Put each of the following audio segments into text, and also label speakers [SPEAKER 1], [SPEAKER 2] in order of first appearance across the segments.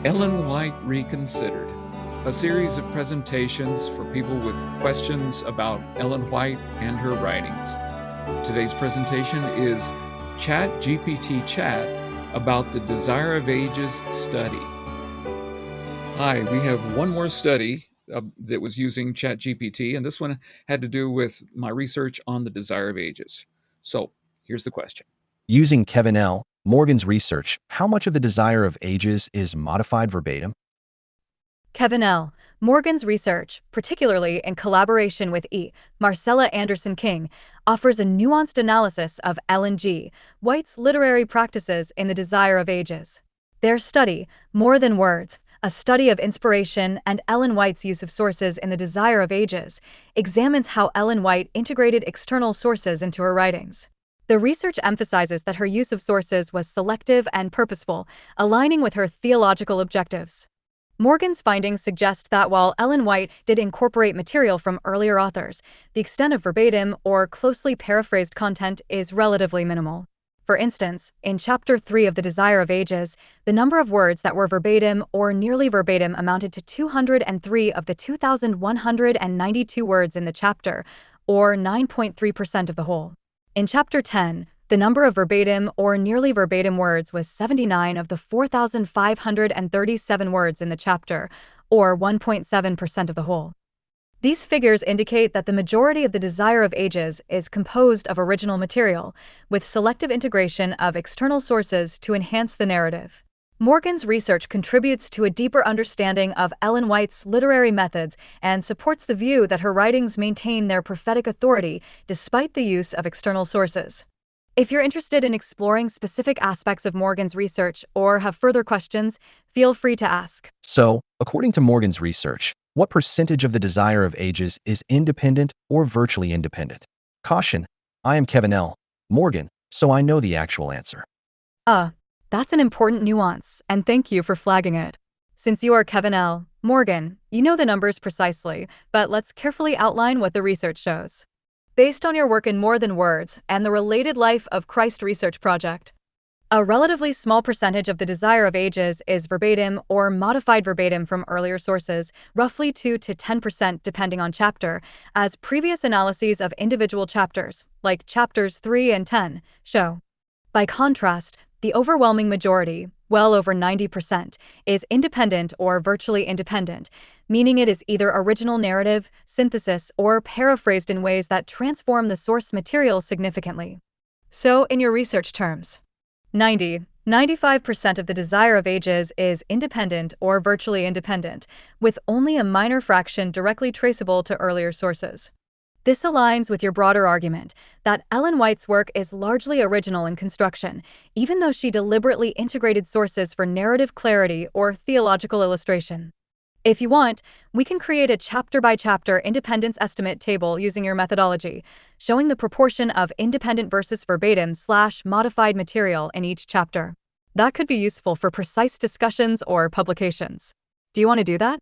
[SPEAKER 1] Ellen White Reconsidered, a series of presentations for people with questions about Ellen White and her writings. Today's presentation is ChatGPT Chat about the Desire of Ages study. Hi, we have one more study that was using ChatGPT, and this one had to do with my research on the Desire of Ages. So here's the question.
[SPEAKER 2] Using Kevin L. Morgan's research, how much of the Desire of Ages is modified verbatim?
[SPEAKER 3] Kevin L. Morgan's research, particularly in collaboration with Marcella Anderson King, offers a nuanced analysis of Ellen G. White's literary practices in the Desire of Ages. Their study, More Than Words, a study of inspiration and Ellen White's use of sources in the Desire of Ages, examines how Ellen White integrated external sources into her writings. The research emphasizes that her use of sources was selective and purposeful, aligning with her theological objectives. Morgan's findings suggest that while Ellen White did incorporate material from earlier authors, the extent of verbatim or closely paraphrased content is relatively minimal. For instance, in Chapter 3 of The Desire of Ages, the number of words that were verbatim or nearly verbatim amounted to 203 of the 2,192 words in the chapter, or 9.3% of the whole. In Chapter 10, the number of verbatim or nearly verbatim words was 79 of the 4,537 words in the chapter, or 1.7% of the whole. These figures indicate that the majority of the Desire of Ages is composed of original material, with selective integration of external sources to enhance the narrative. Morgan's research contributes to a deeper understanding of Ellen White's literary methods and supports the view that her writings maintain their prophetic authority despite the use of external sources. If you're interested in exploring specific aspects of Morgan's research or have further questions, feel free to ask.
[SPEAKER 2] So, according to Morgan's research, what percentage of the Desire of Ages is independent or virtually independent? Caution, I am Kevin L. Morgan, so I know the actual answer.
[SPEAKER 3] That's an important nuance, and thank you for flagging it. Since you are Kevin L. Morgan, you know the numbers precisely, but let's carefully outline what the research shows. Based on your work in More Than Words and the related Life of Christ research project, a relatively small percentage of the Desire of Ages is verbatim or modified verbatim from earlier sources, roughly 2 to 10% depending on chapter, as previous analyses of individual chapters, like chapters 3 and 10, show. By contrast, the overwhelming majority, well over 90%, is independent or virtually independent, meaning it is either original narrative, synthesis, or paraphrased in ways that transform the source material significantly. So, in your research terms, 95% of the Desire of Ages is independent or virtually independent, with only a minor fraction directly traceable to earlier sources. This aligns with your broader argument that Ellen White's work is largely original in construction, even though she deliberately integrated sources for narrative clarity or theological illustration. If you want, we can create a chapter-by-chapter independence estimate table using your methodology, showing the proportion of independent versus verbatim/modified material in each chapter. That could be useful for precise discussions or publications. Do you want to do that?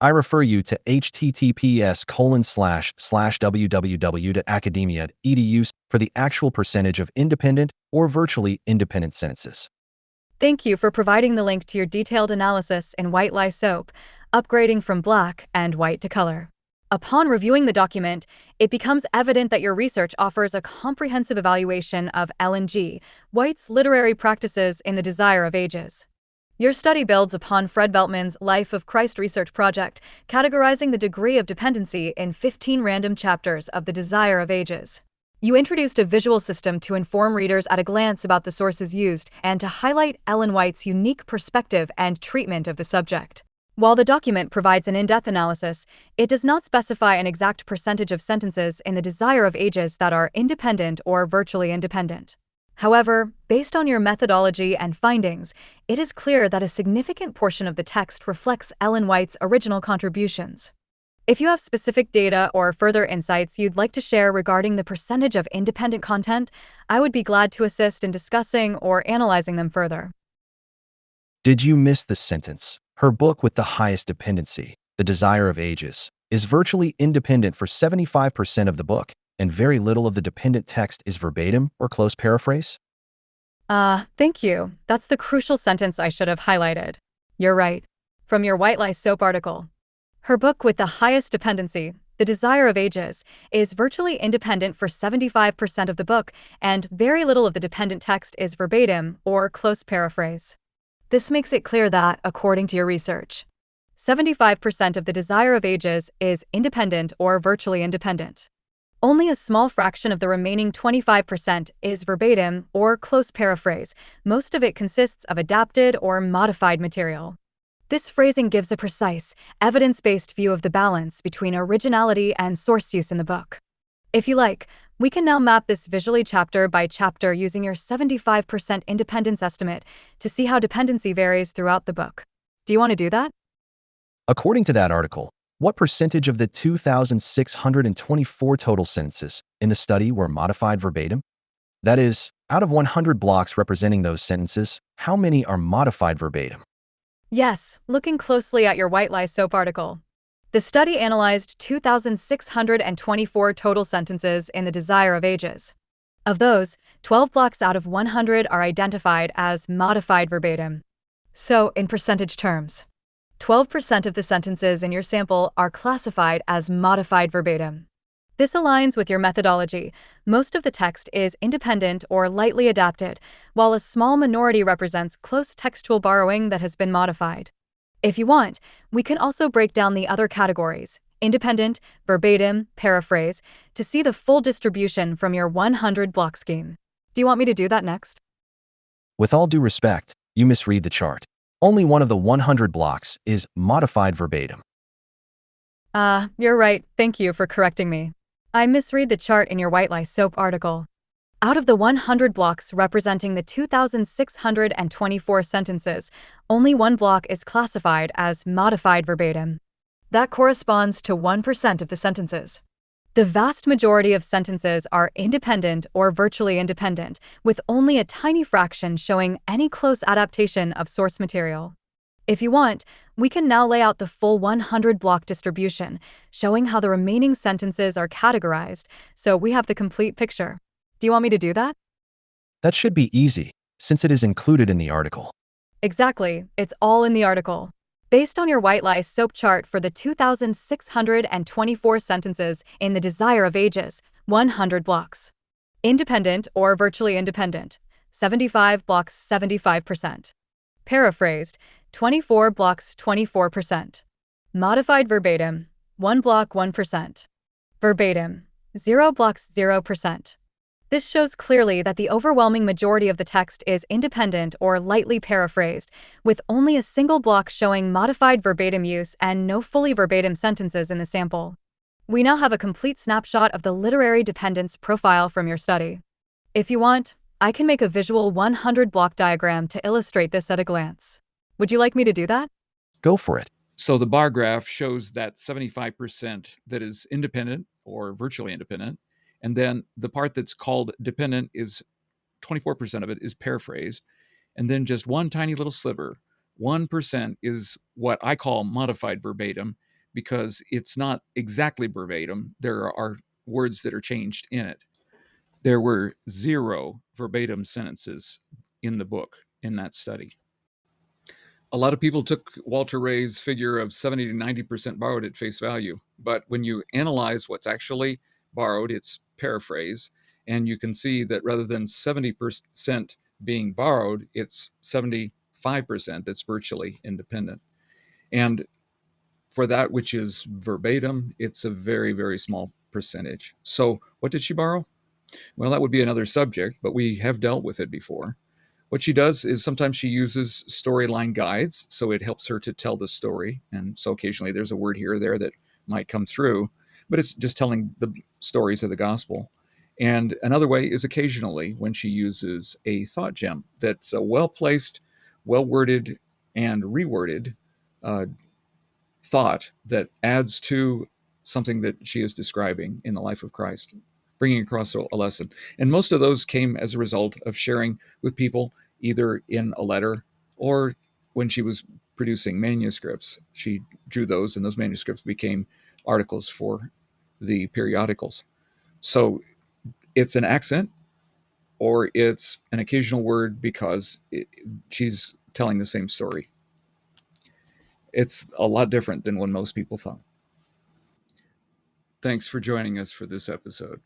[SPEAKER 2] I refer you to https://www.academia.edu for the actual percentage of independent or virtually independent sentences.
[SPEAKER 3] Thank you for providing the link to your detailed analysis in White Lie Soap, upgrading from black and white to color. Upon reviewing the document, it becomes evident that your research offers a comprehensive evaluation of Ellen G. White's literary practices in the Desire of Ages. Your study builds upon Fred Veltman's Life of Christ research project, categorizing the degree of dependency in 15 random chapters of the Desire of Ages. You introduced a visual system to inform readers at a glance about the sources used and to highlight Ellen White's unique perspective and treatment of the subject. While the document provides an in-depth analysis, it does not specify an exact percentage of sentences in the Desire of Ages that are independent or virtually independent. However, based on your methodology and findings, it is clear that a significant portion of the text reflects Ellen White's original contributions. If you have specific data or further insights you'd like to share regarding the percentage of independent content, I would be glad to assist in discussing or analyzing them further.
[SPEAKER 2] Did you miss the sentence? Her book with the highest dependency, The Desire of Ages, is virtually independent for 75% of the book, and very little of the dependent text is verbatim or close paraphrase?
[SPEAKER 3] Thank you. That's the crucial sentence I should have highlighted. You're right. From your White Lies Soap article. Her book with the highest dependency, The Desire of Ages, is virtually independent for 75% of the book, and very little of the dependent text is verbatim or close paraphrase. This makes it clear that, according to your research, 75% of The Desire of Ages is independent or virtually independent. Only a small fraction of the remaining 25% is verbatim or close paraphrase. Most of it consists of adapted or modified material. This phrasing gives a precise, evidence-based view of the balance between originality and source use in the book. If you like, we can now map this visually chapter by chapter using your 75% independence estimate to see how dependency varies throughout the book. Do you want to do that?
[SPEAKER 2] According to that article, what percentage of the 2,624 total sentences in the study were modified verbatim? That is, out of 100 blocks representing those sentences, how many are modified verbatim?
[SPEAKER 3] Yes, looking closely at your White Lies Soap article. The study analyzed 2,624 total sentences in The Desire of Ages. Of those, 12 blocks out of 100 are identified as modified verbatim. So, in percentage terms, 12% of the sentences in your sample are classified as modified verbatim. This aligns with your methodology. Most of the text is independent or lightly adapted, while a small minority represents close textual borrowing that has been modified. If you want, we can also break down the other categories, independent, verbatim, paraphrase, to see the full distribution from your 100 block scheme. Do you want me to do that next?
[SPEAKER 2] With all due respect, you misread the chart. Only one of the 100 blocks is modified verbatim.
[SPEAKER 3] You're right. Thank you for correcting me. I misread the chart in your White Lies Soap article. Out of the 100 blocks representing the 2,624 sentences, only one block is classified as modified verbatim. That corresponds to 1% of the sentences. The vast majority of sentences are independent or virtually independent, with only a tiny fraction showing any close adaptation of source material. If you want, we can now lay out the full 100 block distribution, showing how the remaining sentences are categorized, so we have the complete picture. Do you want me to do that?
[SPEAKER 2] That should be easy, since it is included in the article.
[SPEAKER 3] Exactly, it's all in the article. Based on your White Lies Soap chart for the 2,624 sentences in The Desire of Ages, 100 blocks. Independent or virtually independent, 75 blocks 75%. Paraphrased, 24 blocks 24%. Modified verbatim, 1 block 1%. Verbatim, 0 blocks 0%. This shows clearly that the overwhelming majority of the text is independent or lightly paraphrased, with only a single block showing modified verbatim use and no fully verbatim sentences in the sample. We now have a complete snapshot of the literary dependence profile from your study. If you want, I can make a visual 100 block diagram to illustrate this at a glance. Would you like me to do that?
[SPEAKER 2] Go for it.
[SPEAKER 1] So the bar graph shows that 75% that is independent or virtually independent. And then the part that's called dependent is 24% of it is paraphrased. And then just one tiny little sliver, 1% is what I call modified verbatim because it's not exactly verbatim. There are words that are changed in it. There were 0 verbatim sentences in the book in that study. A lot of people took Walter Ray's figure of 70 to 90% borrowed at face value. But when you analyze what's actually borrowed, it's paraphrase. And you can see that rather than 70% being borrowed, it's 75% that's virtually independent. And for that which is verbatim, it's a very, very small percentage. So what did she borrow? Well, that would be another subject, but we have dealt with it before. What she does is sometimes she uses storyline guides, so it helps her to tell the story. And so occasionally there's a word here or there that might come through, but it's just telling the stories of the gospel. And another way is occasionally when she uses a thought gem that's a well placed, well worded, and reworded uh, thought that adds to something that she is describing in the life of Christ, bringing across a lesson. And most of those came as a result of sharing with people either in a letter or when she was producing manuscripts. She drew those, and those manuscripts became articles for the periodicals. So it's an accent or it's an occasional word because she's telling the same story. It's a lot different than what most people thought. Thanks for joining us for this episode.